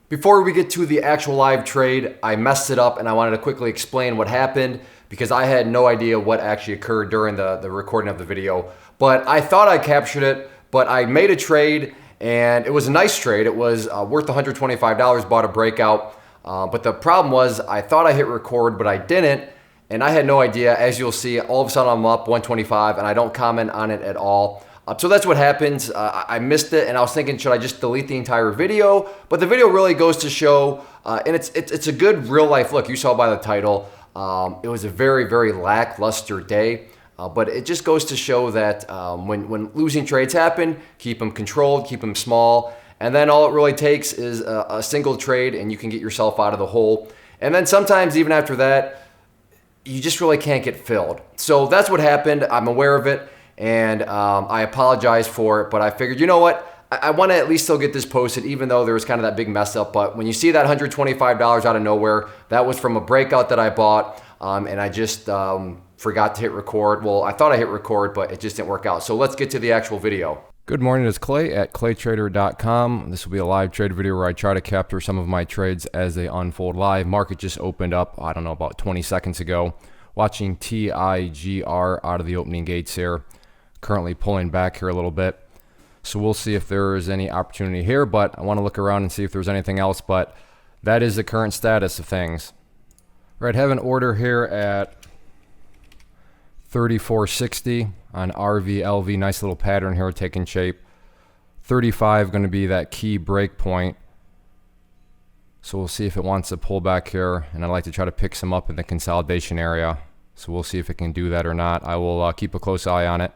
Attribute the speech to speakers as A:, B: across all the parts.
A: Before we get to the actual live trade, I messed it up and I wanted to quickly explain what happened because I had no idea what actually occurred during the recording of the video. But I thought I captured it, but I made a trade and it was a nice trade. It was worth $125, bought a breakout. But the problem was I thought I hit record, but I didn't. And I had no idea. As you'll see, all of a sudden I'm up 125 and I don't comment on it at all. So that's what happens. I missed it and I was thinking, should I just delete the entire video? But the video really goes to show, and it's a good real life look. You saw by the title, it was a very, very lackluster day. But it just goes to show that when losing trades happen, keep them controlled, keep them small. And then all it really takes is a single trade and you can get yourself out of the hole. And then sometimes even after that, you just really can't get filled. So that's what happened. I'm aware of it. And I apologize for it, but I figured, you know what? I want to at least still get this posted, even though there was kind of that big mess up. But when you see that $125 out of nowhere, that was from a breakout that I bought, and I just forgot to hit record. Well, I thought I hit record, but it just didn't work out. So let's get to the actual video.
B: Good morning, it's Clay at claytrader.com. This will be a live trade video where I try to capture some of my trades as they unfold live. Market just opened up, I don't know, about 20 seconds ago. Watching TIGR out of the opening gates here. Currently pulling back here a little bit. So we'll see if there is any opportunity here, but I want to look around and see if there's anything else, but that is the current status of things. All right, have an order here at 34.60 on RVLV. Nice little pattern here taking shape. 35 going to be that key break point. So we'll see if it wants to pull back here, and I'd like to try to pick some up in the consolidation area. So we'll see if it can do that or not. I will keep a close eye on it.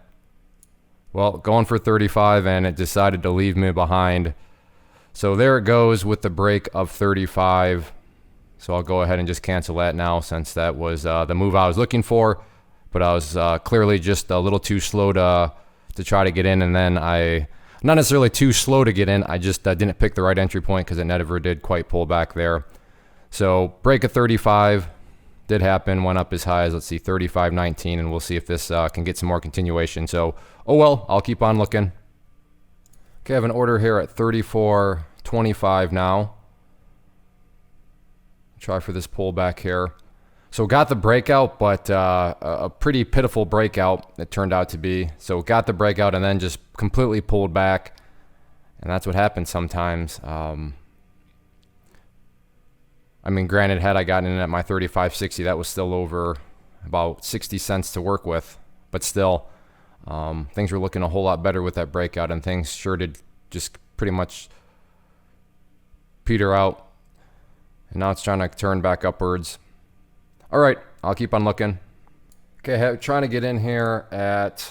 B: Well, going for 35 and it decided to leave me behind. So there it goes with the break of 35. So I'll go ahead and just cancel that now since that was the move I was looking for. But I was clearly just a little too slow to try to get in, and then not necessarily too slow to get in, I just didn't pick the right entry point because it never did quite pull back there. So break of 35 did happen, went up as high as, let's see, 35.19, and we'll see if this can get some more continuation. So, oh well, I'll keep on looking. Okay, I have an order here at 34.25 now. Try for this pullback here. So got the breakout, but a pretty pitiful breakout it turned out to be. So got the breakout and then just completely pulled back. And that's what happens sometimes. I mean, granted, had I gotten in at my 35.60, that was still over about 60 cents to work with. But still, things were looking a whole lot better with that breakout, and things sure did just pretty much peter out. And now it's trying to turn back upwards. All right, I'll keep on looking. Okay, trying to get in here at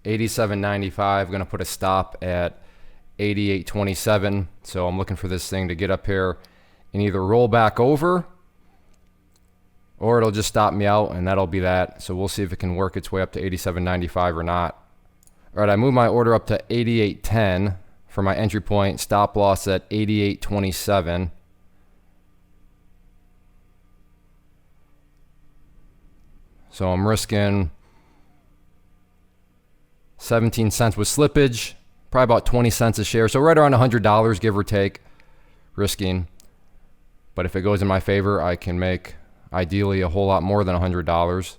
B: 87.95. Going to put a stop at 88.27. So I'm looking for this thing to get up here and either roll back over or it'll just stop me out, and that'll be that. So we'll see if it can work its way up to 87.95 or not. All right, I moved my order up to 88.10 for my entry point. Stop loss at 88.27. So I'm risking 17 cents with slippage, probably about 20 cents a share. So right around $100, give or take, risking. But if it goes in my favor, I can make ideally a whole lot more than $100.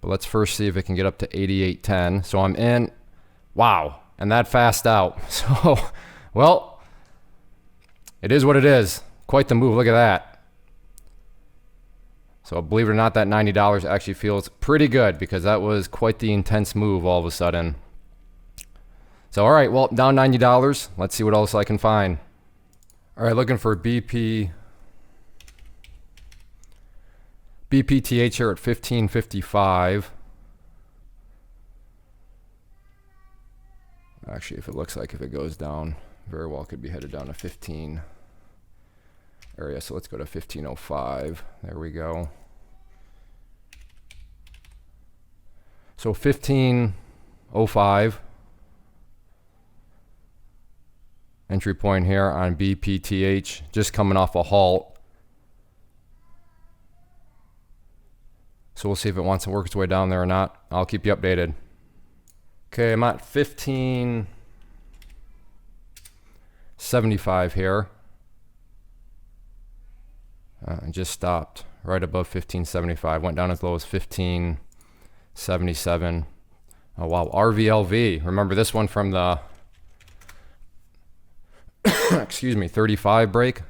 B: But let's first see if it can get up to 88.10. So I'm in. Wow. And that fast out. So, well, it is what it is. Quite the move. Look at that. So believe it or not, that $90 actually feels pretty good because that was quite the intense move all of a sudden. So, all right, well, down $90. Let's see what else I can find. All right, looking for BPTH here at 15.55. Actually, if it looks like if it goes down, very well could be headed down to 15 area. So let's go to 15.05. There we go. So 15.05. Entry point here on BPTH, just coming off a halt. So we'll see if it wants to work its way down there or not. I'll keep you updated. Okay, I'm at 15. 75 here. And just stopped right above 1575. Went down as low as 1577. Oh wow, RVLV. Remember this one from the excuse me, 35 break.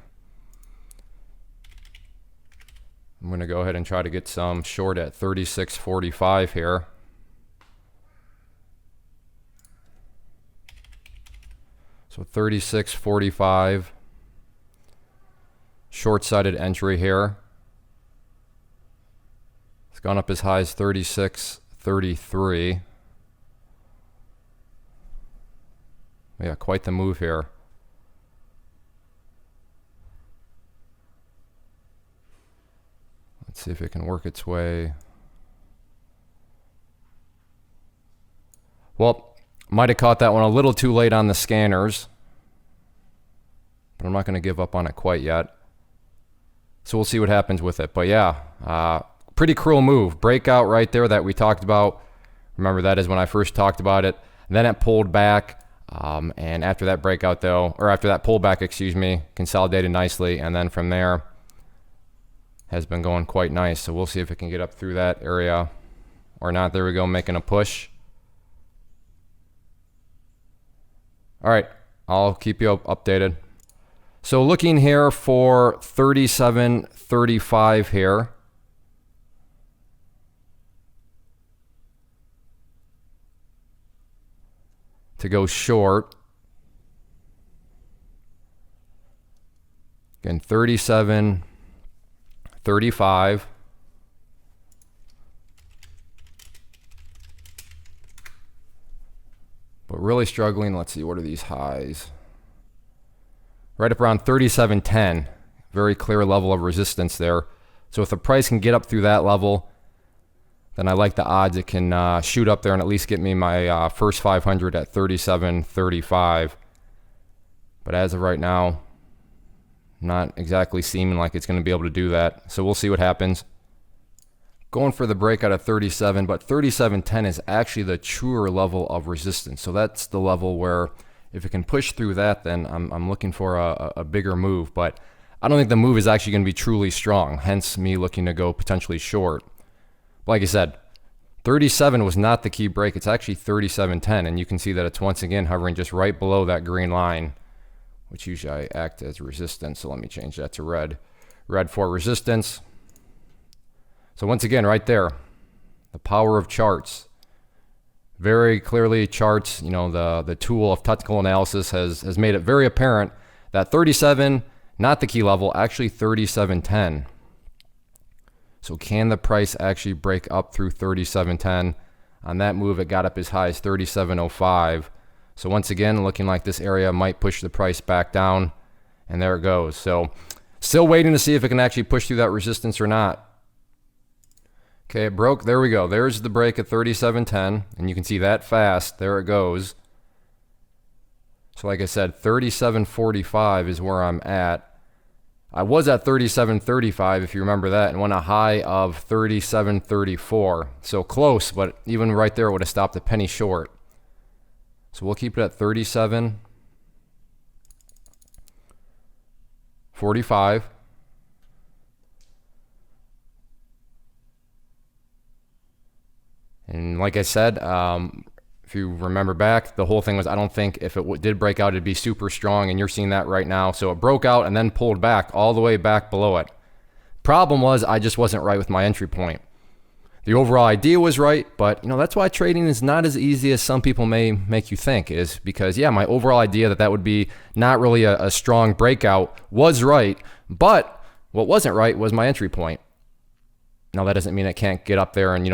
B: I'm going to go ahead and try to get some short at 36.45 here. So 36.45. Short-sided entry here. It's gone up as high as 36.33. Yeah, quite the move here. Let's see if it can work its way. Well, might have caught that one a little too late on the scanners, but I'm not going to give up on it quite yet. So we'll see what happens with it. But yeah, pretty cruel move. Breakout right there that we talked about. Remember, that is when I first talked about it. And then it pulled back. And after that breakout though, or after that pullback, excuse me, consolidated nicely. And then from there has been going quite nice. So we'll see if it can get up through that area or not. There we go, making a push. All right, I'll keep you updated. So looking here for 37.35 here. To go short. Again, 37.35. But really struggling. Let's see, what are these highs? Right up around 37.10. Very clear level of resistance there. So if the price can get up through that level, then I like the odds it can shoot up there and at least get me my first 500 at 37.35. But as of right now, not exactly seeming like it's going to be able to do that. So we'll see what happens. Going for the breakout at 37, but 37.10 is actually the truer level of resistance. So that's the level where if it can push through that, then I'm looking for a bigger move. But I don't think the move is actually going to be truly strong, hence me looking to go potentially short. Like I said, 37 was not the key break. It's actually 37.10, and you can see that it's once again hovering just right below that green line, which usually I act as resistance. So let me change that to red. Red for resistance. So once again, right there, the power of charts. Very clearly charts, you know, the tool of technical analysis has made it very apparent that 37, not the key level, actually 37.10. So can the price actually break up through 37.10? On that move, it got up as high as 37.05. So once again, looking like this area might push the price back down, and there it goes. So still waiting to see if it can actually push through that resistance or not. Okay, it broke. There we go. There's the break at 37.10, and you can see that fast. There it goes. So like I said, 37.45 is where I'm at. I was at 37.35, if you remember that, and went a high of 37.34. So close, but even right there, it would have stopped a penny short. So we'll keep it at 37.45. And like I said, if you remember back, the whole thing was I don't think if it did break out, it'd be super strong, and you're seeing that right now. So it broke out and then pulled back all the way back below it. Problem was I just wasn't right with my entry point. The overall idea was right, but you know that's why trading is not as easy as some people may make you think, is because yeah, my overall idea that would be not really a strong breakout was right, but what wasn't right was my entry point. Now that doesn't mean it can't get up there and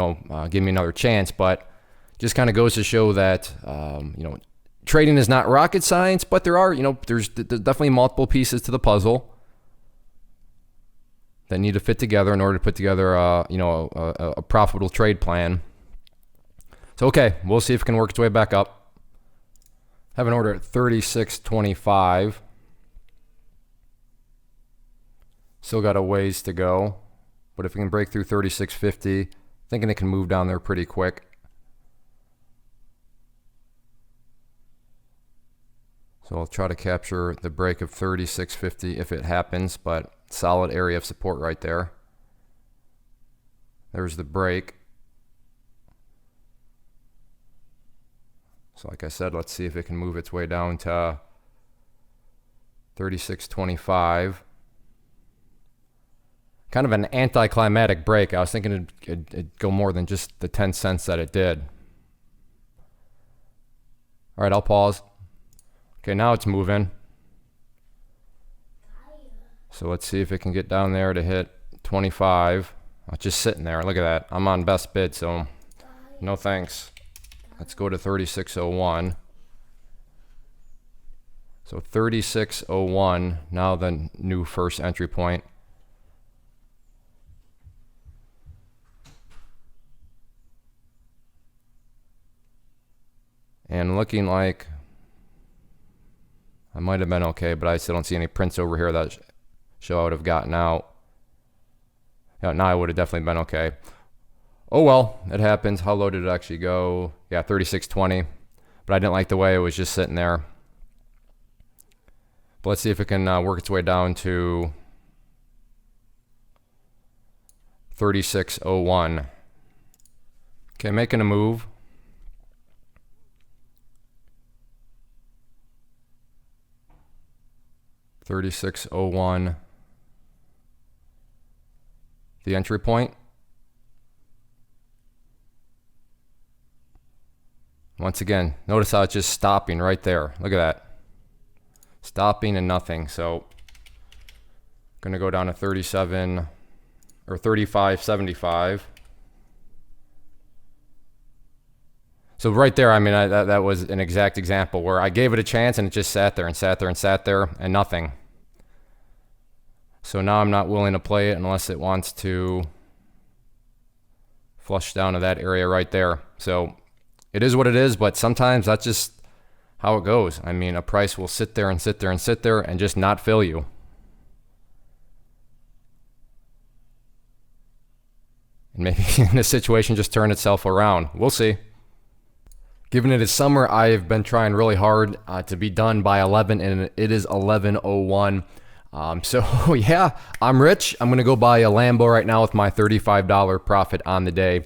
B: give me another chance, but just kind of goes to show that trading is not rocket science, but there's definitely multiple pieces to the puzzle that need to fit together in order to put together a profitable trade plan. So okay, we'll see if it can work its way back up. Have an order at 36.25. Still got a ways to go. But if it can break through 36.50, thinking it can move down there pretty quick. So I'll try to capture the break of 36.50 if it happens, but solid area of support right there. There's the break. So like I said, let's see if it can move its way down to 36.25. Kind of an anticlimactic break. I was thinking it'd go more than just the 10 cents that it did. All right, I'll pause. Okay, now it's moving. So let's see if it can get down there to hit 25. It's just sitting there. Look at that. I'm on best bid, so no thanks. Let's go to 36.01. So 36.01, now the new first entry point. And looking like I might have been okay, but I still don't see any prints over here that show I would have gotten out. Yeah, now I would have definitely been okay. Oh well, it happens. How low did it actually go? Yeah, 36.20. But I didn't like the way it was just sitting there. But let's see if it can work its way down to 36.01. Okay, making a move. $36.01. The entry point. Once again, notice how it's just stopping right there. Look at that. Stopping and nothing. So going to go down to 37 or 35.75. So right there, I mean, that was an exact example where I gave it a chance and it just sat there and sat there and sat there and nothing. So now I'm not willing to play it unless it wants to flush down to that area right there. So it is what it is, but sometimes that's just how it goes. I mean, a price will sit there and sit there and sit there and just not fill you. And maybe in this situation just turn itself around. We'll see. Given it is summer, I've been trying really hard to be done by 11, and it is 11:01. So yeah, I'm rich. I'm gonna go buy a Lambo right now with my $35 profit on the day.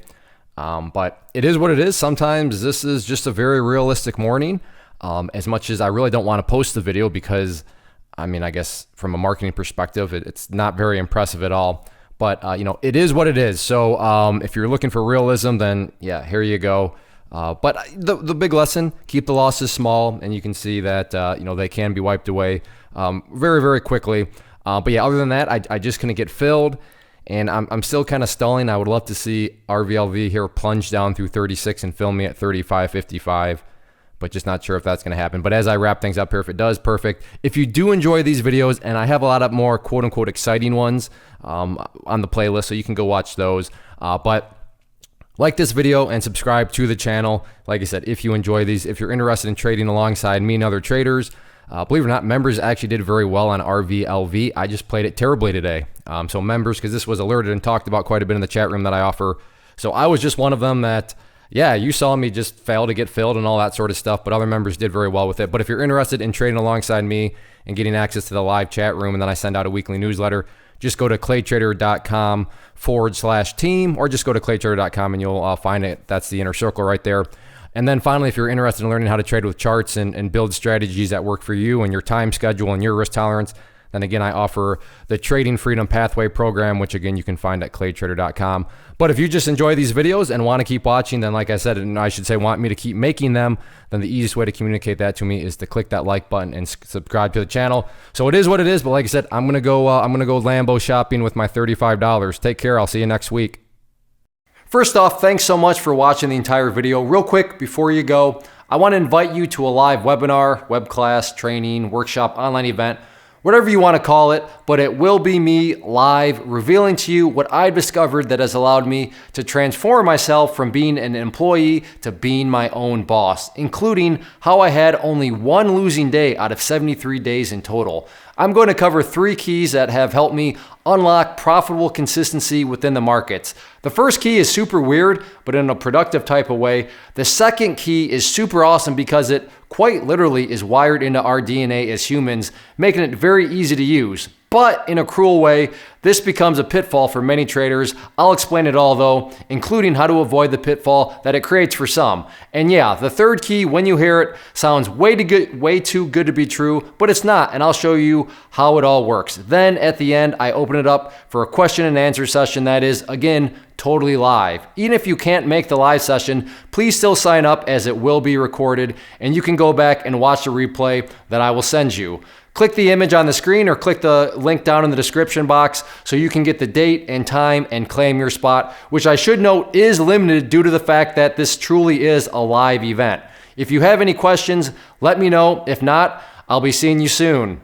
B: But it is what it is. Sometimes this is just a very realistic morning. As much as I really don't want to post the video because, I mean, I guess from a marketing perspective, it's not very impressive at all. But you know, it is what it is. So if you're looking for realism, then yeah, here you go. But the big lesson: keep the losses small, and you can see that you know, they can be wiped away very, very quickly. But yeah, other than that, I just couldn't get filled, and I'm still kind of stalling. I would love to see RVLV here plunge down through 36 and fill me at 35.55, but just not sure if that's going to happen. But as I wrap things up here, if it does, perfect. If you do enjoy these videos, and I have a lot of more quote unquote exciting ones on the playlist, so you can go watch those. But like this video and subscribe to the channel. Like I said, if you enjoy these, if you're interested in trading alongside me and other traders, believe it or not, members actually did very well on RVLV. I just played it terribly today. So members, because this was alerted and talked about quite a bit in the chat room that I offer. So I was just one of them that, yeah, you saw me just fail to get filled and all that sort of stuff, but other members did very well with it. But if you're interested in trading alongside me and getting access to the live chat room, and then I send out a weekly newsletter, just go to claytrader.com/team, or just go to claytrader.com and you'll find it. That's the inner circle right there. And then finally, if you're interested in learning how to trade with charts and build strategies that work for you and your time schedule and your risk tolerance, then again, I offer the Trading Freedom Pathway program, which again, you can find at claytrader.com. But if you just enjoy these videos and want to keep watching, then like I said, and I should say want me to keep making them, then the easiest way to communicate that to me is to click that like button and subscribe to the channel. So it is what it is, but like I said, I'm gonna go Lambo shopping with my $35. Take care, I'll see you next week. First off, thanks so much for watching the entire video. Real quick, before you go, I want to invite you to a live webinar, web class, training, workshop, online event, whatever you want to call it, but it will be me live revealing to you what I've discovered that has allowed me to transform myself from being an employee to being my own boss, including how I had only one losing day out of 73 days in total.
A: I'm going to cover 3 keys that have helped me unlock profitable consistency within the markets. The first key is super weird, but in a productive type of way. The second key is super awesome because it quite literally is wired into our DNA as humans, making it very easy to use. But in a cruel way, this becomes a pitfall for many traders. I'll explain it all though, including how to avoid the pitfall that it creates for some. And yeah, the third key, when you hear it, sounds way too good to be true, but it's not, and I'll show you how it all works. Then at the end, I open it up for a question and answer session that is, again, totally live. Even if you can't make the live session, please still sign up as it will be recorded, and you can go back and watch the replay that I will send you. Click the image on the screen or click the link down in the description box so you can get the date and time and claim your spot, which I should note is limited due to the fact that this truly is a live event. If you have any questions, let me know. If not, I'll be seeing you soon.